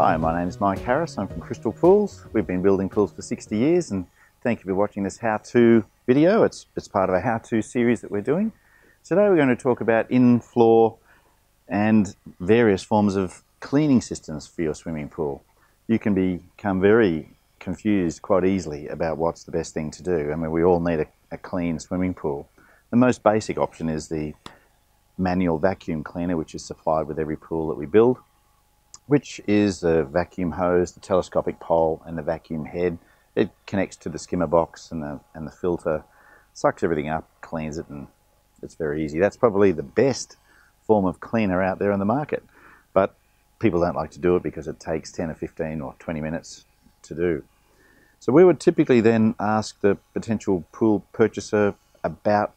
Hi, my name is Mike Harris. I'm from Crystal Pools. We've been building pools for 60 years and thank you for watching this how-to video. It's part of a how-to series that we're doing. Today we're going to talk about in-floor and various forms of cleaning systems for your swimming pool. You can become very confused quite easily about what's the best thing to do. I mean, we all need a clean swimming pool. The most basic option is the manual vacuum cleaner, which is supplied with every pool that we build, which is the vacuum hose, the telescopic pole and the vacuum head. It connects to the skimmer box and the filter, sucks everything up, cleans it, and it's very easy. That's probably the best form of cleaner out there on the market, but people don't like to do it because it takes 10 or 15 or 20 minutes to do. So we would typically then ask the potential pool purchaser about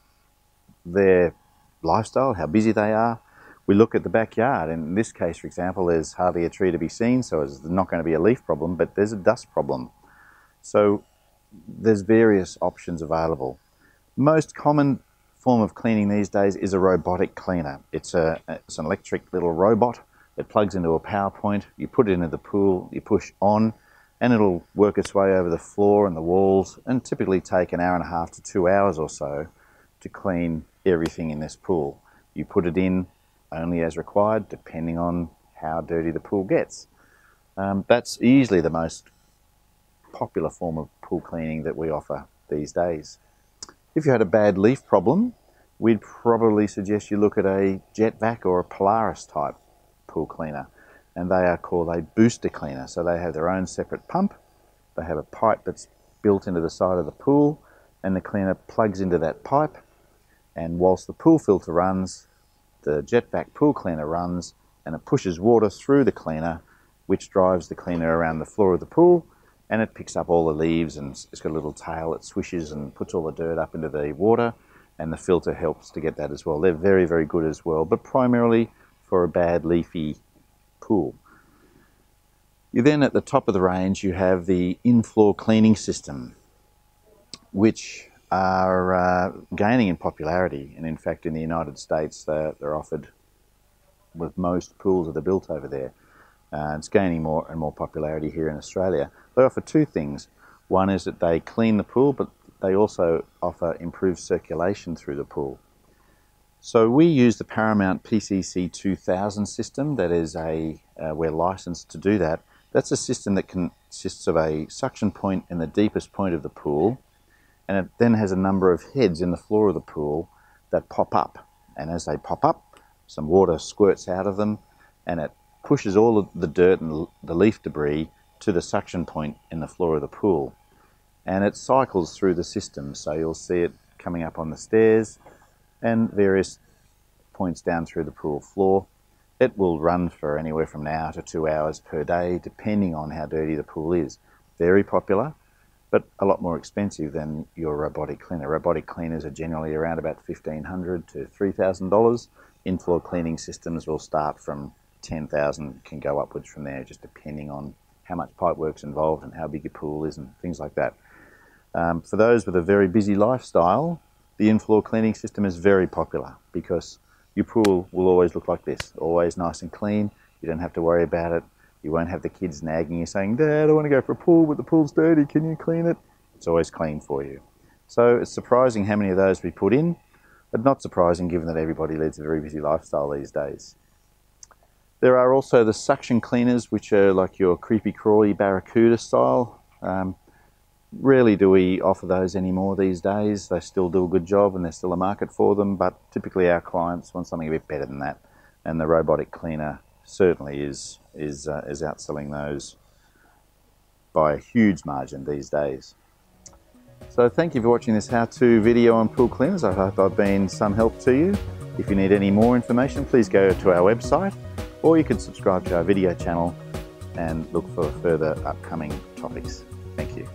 their lifestyle, how busy they are. We look at the backyard, and in this case, for example, there's hardly a tree to be seen, so there's not going to be a leaf problem, but there's a dust problem. So there's various options available. Most common form of cleaning these days is a robotic cleaner. It's an electric little robot that plugs into a power point. You put it into the pool, you push on, and it'll work its way over the floor and the walls, and typically take an hour and a half to 2 hours or so to clean everything in this pool. You put it in only as required, depending on how dirty the pool gets. That's easily the most popular form of pool cleaning that we offer these days. If you had a bad leaf problem, we'd probably suggest you look at a jet vac or a Polaris type pool cleaner, and they are called a booster cleaner. So they have their own separate pump, they have a pipe that's built into the side of the pool, and the cleaner plugs into that pipe, and whilst the pool filter runs, the jet vac pool cleaner runs, and it pushes water through the cleaner, which drives the cleaner around the floor of the pool, and it picks up all the leaves, and it's got a little tail that swishes and puts all the dirt up into the water, and the filter helps to get that as well. They're very, very good as well, but primarily for a bad leafy pool. You then, at the top of the range, you have the in-floor cleaning system, which are gaining in popularity, and in fact in the United States they're offered with most pools that are built over there. It's gaining more and more popularity here in Australia. They offer two things. One is that they clean the pool, but they also offer improved circulation through the pool. So we use the Paramount Pcc 2000 system. That is we're licensed to do that. That's a system that consists of a suction point in the deepest point of the pool, and it then has a number of heads in the floor of the pool that pop up. And as they pop up, some water squirts out of them, and it pushes all of the dirt and the leaf debris to the suction point in the floor of the pool. And it cycles through the system, so you'll see it coming up on the stairs and various points down through the pool floor. It will run for anywhere from an hour to 2 hours per day, depending on how dirty the pool is. Very popular, but a lot more expensive than your robotic cleaner. Robotic cleaners are generally around about $1,500 to $3,000. In-floor cleaning systems will start from $10,000, can go upwards from there, just depending on how much pipe work's involved and how big your pool is and things like that. For those with a very busy lifestyle, the in-floor cleaning system is very popular because your pool will always look like this, always nice and clean. You don't have to worry about it. You won't have the kids nagging you saying, "Dad, I want to go for a pool, but the pool's dirty, can you clean it?" It's always clean for you. So it's surprising how many of those we put in, but not surprising given that everybody leads a very busy lifestyle these days. There are also the suction cleaners, which are like your creepy crawly barracuda style. Rarely do we offer those anymore these days. They still do a good job and there's still a market for them, but typically our clients want something a bit better than that, and the robotic cleaner certainly is outselling those by a huge margin these days. So thank you for watching this how-to video on pool cleaners. I hope I've been some help to you. If you need any more information, please go to our website, or you can subscribe to our video channel and look for further upcoming topics. Thank you.